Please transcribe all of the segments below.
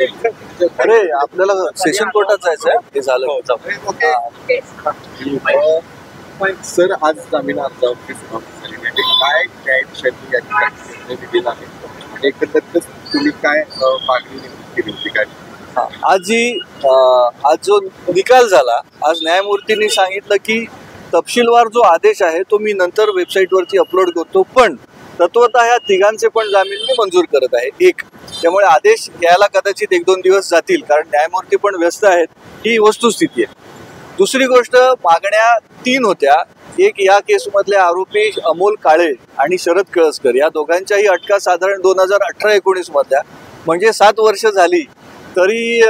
अरे आपल्याला सेशन कोर्टात जायचं आहे, ते झालं. सर, आज जामीन अर्जावरती सुनावणी झालेली आहे. काय न्यायाधीशांनी या ठिकाणी दिलेलं आहे आणि एकंदरीतच तुम्ही काय मागणी केली होती काय? आज जो निकाल झाला, आज न्यायमूर्तींनी सांगितलं की तपशीलवार जो आदेश आहे तो मी नंतर वेबसाईटवरती अपलोड करतो, पण तत्वतः ह्या तिघांचे पण जामीन मी मंजूर करत आहे. त्यामुळे आदेश यायला कदाचित 1-2 दिवस जातील, कारण न्यायमूर्ती पण व्यस्त आहेत. ही वस्तुस्थिती आहे. दुसरी गोष्ट, मागण्या 3 होत्या. एक, या केसमधले आरोपी अमोल काळे आणि शरद कळसकर या दोघांच्याही अटका साधारण 2018-19 मधल्या, म्हणजे 7 वर्ष झाली तरी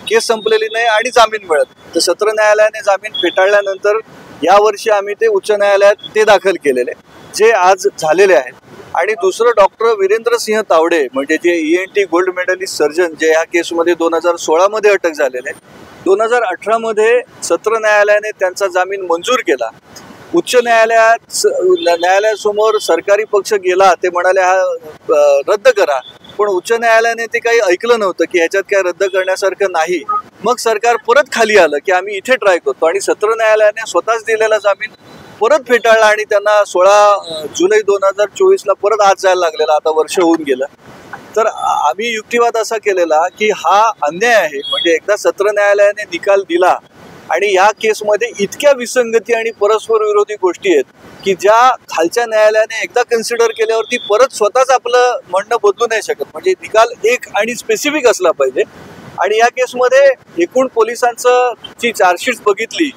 केस संपलेली नाही आणि जामीन मिळत. तर सत्र न्यायालयाने जामीन फेटाळल्यानंतर यावर्षी आम्ही ते उच्च न्यायालयात ते दाखल केलेले, जे आज झालेले आहेत. आणि दुसरं, डॉक्टर वीरेंद्र सिंह तावडे, म्हणजे जे ENT गोल्ड मेडलिस्ट सर्जन, जे ह्या केसमध्ये 2016 मध्ये अटक झालेले, 2018 मध्ये सत्र न्यायालयाने त्यांचा जामीन मंजूर केला. उच्च न्यायालयासमोर सरकारी पक्ष गेला, ते म्हणाले हा रद्द करा, पण उच्च न्यायालयाने ते काही ऐकलं नव्हतं की ह्याच्यात काय रद्द करण्यासारखं नाही. मग सरकार परत खाली आलं की आम्ही इथे ट्राय करतो, आणि सत्र न्यायालयाने स्वतःच दिलेला जामीन परत फेटाळला आणि त्यांना 16 जुलै 2024ला परत आज जायला लागलेला. आता वर्ष होऊन गेलं. तर आम्ही युक्तिवाद असा केलेला की हा अन्याय आहे. म्हणजे एकदा सत्र न्यायालयाने निकाल दिला आणि या केसमध्ये इतक्या विसंगती आणि परस्पर विरोधी गोष्टी आहेत की ज्या खालच्या न्यायालयाने एकदा कन्सिडर केल्यावरती परत स्वतःच आपलं म्हणणं बदलू नाही शकत. म्हणजे निकाल एक आणि स्पेसिफिक असला पाहिजे. आणि या केसमध्ये एकूण पोलिसांचं जी चार्जशीट बघितली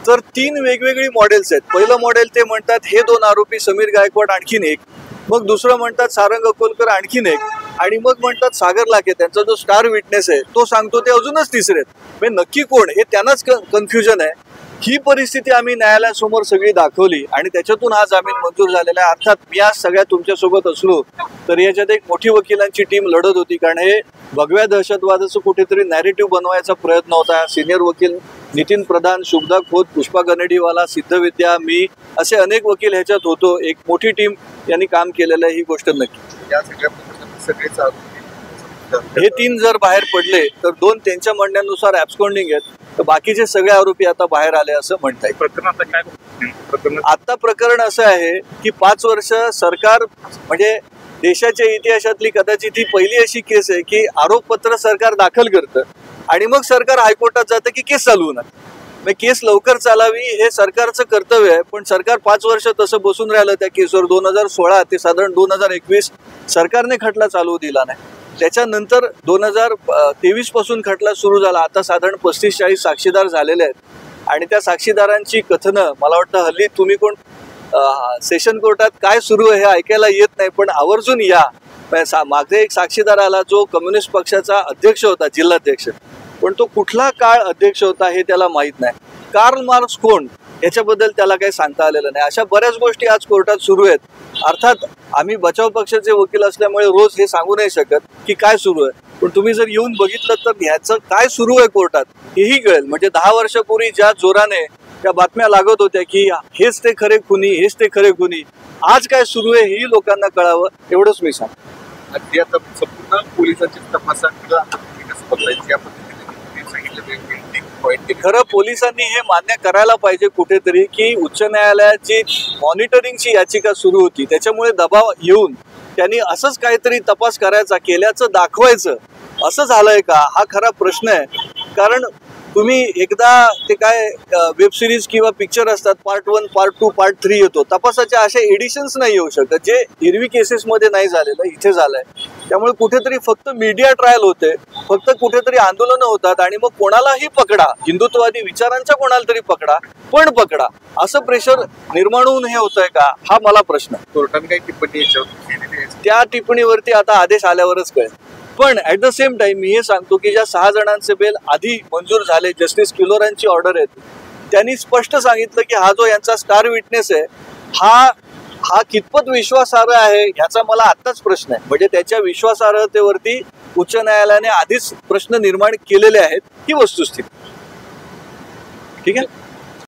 तर 3 वेगवेगळी मॉडेल्स आहेत. पहिलं मॉडेल ते म्हणतात हे 2 आरोपी समीर गायकवाड आणखीन एक, मग दुसरं म्हणतात सारंग अकोलकर आणखीन एक, आणि मग म्हणतात सागर लाखे, त्यांचा जो स्टार विटनेस आहे तो सांगतो ते अजूनच तिसरे आहेत. म्हणजे नक्की कोण हे त्यांनाच कन्फ्युजन आहे. ही परिस्थिती आम्ही न्यायालयासमोर सगळी दाखवली आणि त्याच्यातून हा जामीन मंजूर झालेला आहे. अर्थात मी आज सगळ्या तुमच्यासोबत असलो तर याच्यात एक मोठी वकिलांची टीम लढत होती, कारण हे भगव्या दहशतवादाचं कुठेतरी नॅरेटिव्ह बनवायचा प्रयत्न होता. सिनियर वकील नितीन प्रधान, शुभदा खोत, पुष्पा गनेडीवाला, सिद्धविद्या, मी असे अनेक वकील ह्याच्यात होतो. एक मोठी टीम यांनी काम केलेलं आहे, ही गोष्ट नक्की. या सगळेच हे 3 जर बाहेर पडले तर 2 त्यांच्या म्हणण्यानुसार ॲब्स्कॉन्डिंग आहेत, तर बाकीचे सगळे आरोपी आता बाहेर आले असं म्हणता येईल. आता प्रकरण असं आहे की 5 वर्ष सरकार, म्हणजे देशाच्या इतिहासातली कदाचित ही पहिली अशी केस आहे की आरोपपत्र सरकार दाखल करतं आणि मग सरकार हायकोर्टात जातं की केस चालवू नये. केस लवकर चालावी हे सरकारचं कर्तव्य आहे, पण सरकार 5 वर्ष तसं बसून राहिलं त्या केसवर. 2016 ते साधारण 2021 सरकारने खटला चालवू दिला नाही. त्याच्यानंतर 2023 पासून खटला सुरू झाला. आता साधारण 35-40 साक्षीदार झालेले आहेत आणि त्या साक्षीदारांची कथनं मला वाटतं हल्ली तुम्ही कोण सेशन कोर्टात काय सुरू आहे हे ऐकायला येत नाही, पण आवर्जून या. मागे एक साक्षीदार आला जो कम्युनिस्ट पक्षाचा अध्यक्ष होता, जिल्हाध्यक्ष, पण तो कुठला काळ अध्यक्ष होता हे त्याला माहीत नाही. कार्ल मार्क्स कोण याच्याबद्दल त्याला काही सांगता आलेलं नाही. अशा बऱ्याच गोष्टी आज कोर्टात सुरू आहेत. अर्थात आम्ही बचाव पक्षाचे वकील असल्यामुळे रोज हे सांगू नाही शकत की काय सुरू आहे, पण तुम्ही जर येऊन बघितलं तर ह्याचं काय सुरू आहे कोर्टात हेही कळेल. म्हणजे 10 वर्षापूर्वी ज्या जोराने त्या बातम्या लागत होत्या की हेच ते खरे खुनी, हेच ते खरे खुनी, आज काय सुरू आहे हेही लोकांना कळावं, एवढंच मी सांगतो. अगदी आता संपूर्ण पोलिसांची तपासात खरं पोलिसांनी हे मान्य करायला पाहिजे कुठेतरी की उच्च न्यायालयाची मॉनिटरिंगची याचिका सुरू होती, त्याच्यामुळे दबाव येऊन त्यांनी असंच काहीतरी तपास करायचा, केल्याचं दाखवायचं, असं झालंय का हा खरा प्रश्न आहे. कारण तुम्ही एकदा ते काय वेब सिरीज किंवा पिक्चर असतात, पार्ट 1, पार्ट 2, पार्ट 3 येतो, तपासाचे असे एडिशन्स नाही येऊ शकत जे हिरवी केसेसमध्ये नाही झालेलं इथे झालंय. त्यामुळे कुठेतरी फक्त मीडिया ट्रायल होते, फक्त कुठेतरी आंदोलनं होतात आणि मग कोणालाही पकडा, हिंदुत्ववादी विचारांचा कोणाला तरी पकडा, पण पकडा, असं प्रेशर निर्माण होऊन हे होतंय का हा मला प्रश्न. कोर्टाने काही टिप्पणी याच्यावर, त्या टिप्पणीवरती आता आदेश आल्यावरच कळेल. पण ऍट द सेम टाइम मी हे सांगतो की ज्या 6 जणांचे बेल आधी मंजूर झाले, जस्टिस किलोरांची ऑर्डर आहे, त्यांनी स्पष्ट सांगितलं की हा जो यांचा स्टार विटनेस आहे हा कितपत विश्वासार्ह आहे ह्याचा मला आत्ताच प्रश्न आहे. म्हणजे त्याच्या विश्वासार्हतेवरती उच्च न्यायालयाने आधीच प्रश्न निर्माण केलेले आहेत ही वस्तुस्थिती. ठीक आहे.